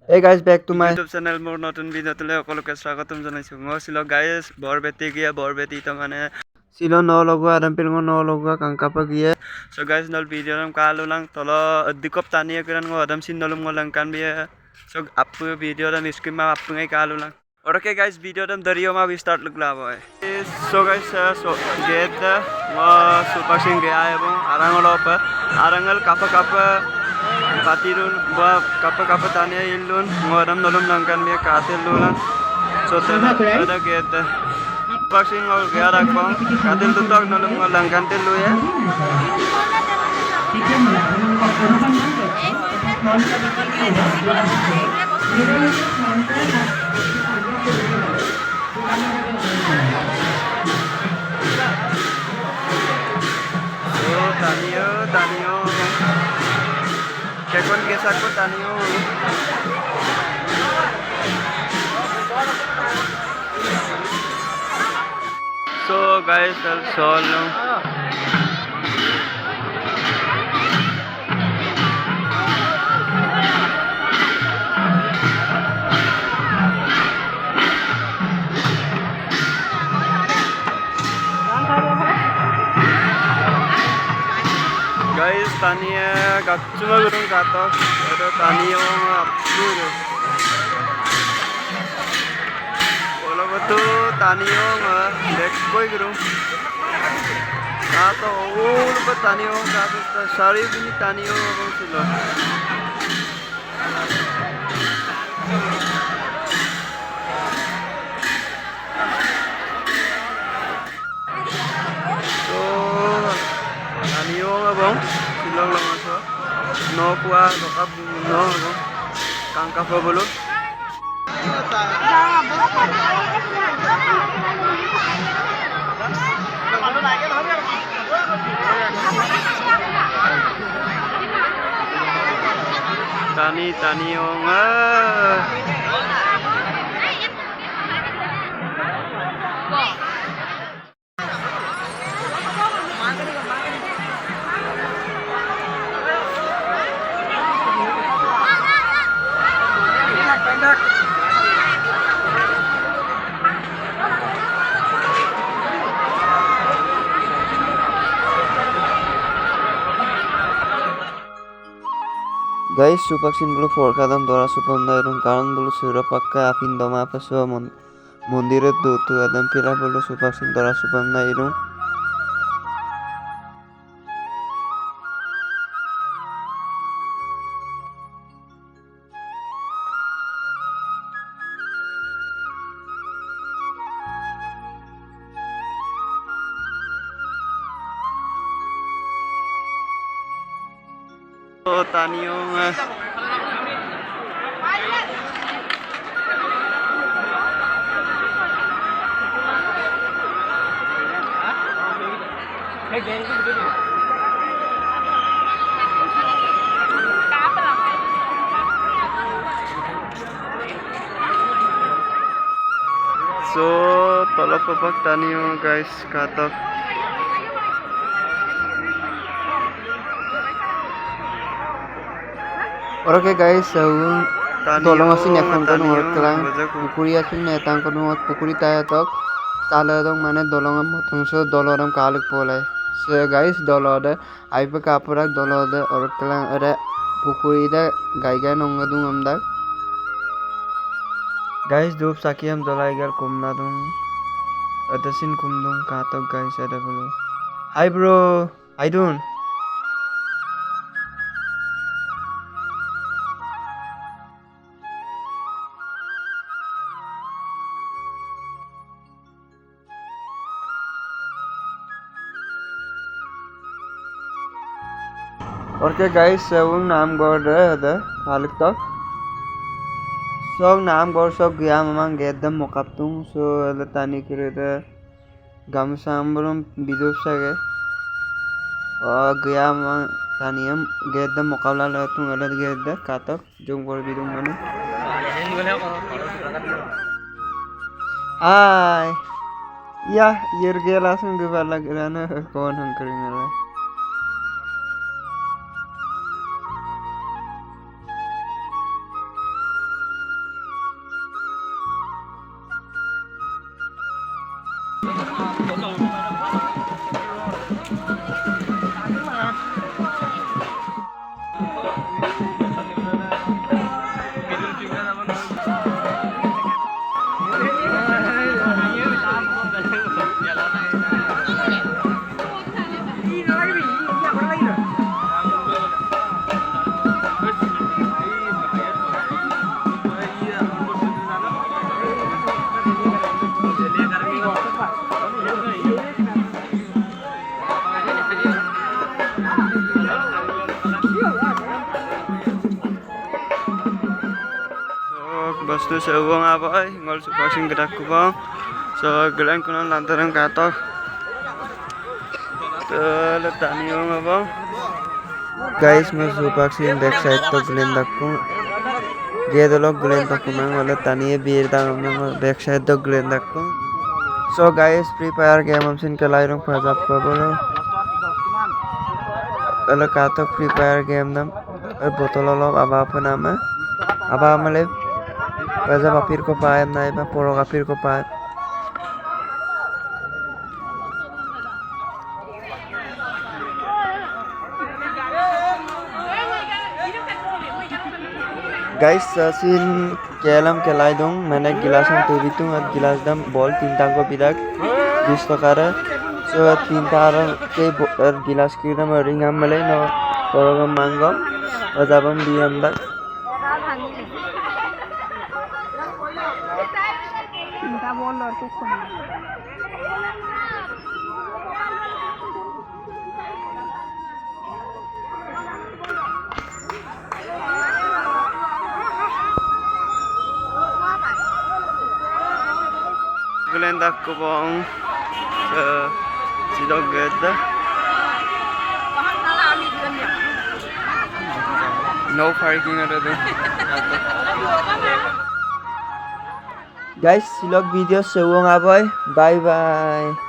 Hey guys, back to my YouTube channel মোৰ নতুন ভিডিঅ'টোলৈ সকলোকে স্বাগতম জনাইছোঁ। মই আছিলোঁ গাইজ বৰবেটি গিয়ে বৰবেটি তো মানে silo no logo adam pilngo no logo kangkapa gie. so guys nol video nam kalu lang tolo dikop tani kiran ngo adam sin nolum ngolang kan biya so apu video dam screen ma apu ngai kalu lang. Okay guys video dam dario ma we start lugla boy. So guys so get mo super sing gaya ebong arangol apa arangal kapa batirun ba kapa tani ilun ngodam nolum langkan biya katil lulang so ada get Passing और गया रखा कातिल तो तक नलम Lankan ते लुए तानियो केकन केसा को तानियो So guys, that's all. Guys, taniya cuma gurung katok, ada taniyo apur. Kalau betul taniyo dek koi gurung. Kato ul bet taniyo kato sari bini taniyo abang silo. So taniyo abang silo lang aso. No kuah dokap no abang kangkap abulun. Tani onga. Guys, supaksin bulu forkadam dora supanda irung karan bulu sura pakka apin doma apa so mondire tu adam pira bulu supaksin dora supanda irung. So taniyo So tolok papak taniyo guys katok. Oke guys, saung tolong asin এখন কোন taniyo, kelang bajak pukuri asin netang kono pukuri taya tok tala dong mane dolong motongso doloram kalik polai. So guys dolode aipa kapurak dolode kelang ada pukuri da gai nongadung amdak. Guys dup sakiam dolai gal kumnadung adasin kumdung katok guys ada bulu. Hi bro, how you doing? Okay guys, saung naam gor ada halik tok. So naam gor so gya mamang gedam mokaptung so ada tani kireda gam samburum bidup sage. Gya mamang taniyam gedam mokabla latung ada gedda katok jung gor bidung mane. Hi. Ya, yerge langsung dibalik rana kawan hangkring ala. Bastu sewong apa ngol supasing gedak kubang so gelang kunan lantaran katok letani yung apa guys masuk vaksin backside to gelendakku dia dulu gelendakku mang tani bir dang mang backside to gelendakku so guys free fire game amsin kelai rong pajap ko bolo ala katok free fire game nam botol lo aba apa nama aba amale pajap apir ko paem nai ba porok apir ko paem guys sin kelam kelai dong mana gilas am tu bitung at gilas dam ball tinta ko bidak 20 takara so tinta ke gilas ki dam ring am male no porogam mangom wajabam diam dak gelendak kubang sidog geda no parking ada tuh guys silog video sewong aboy bye bye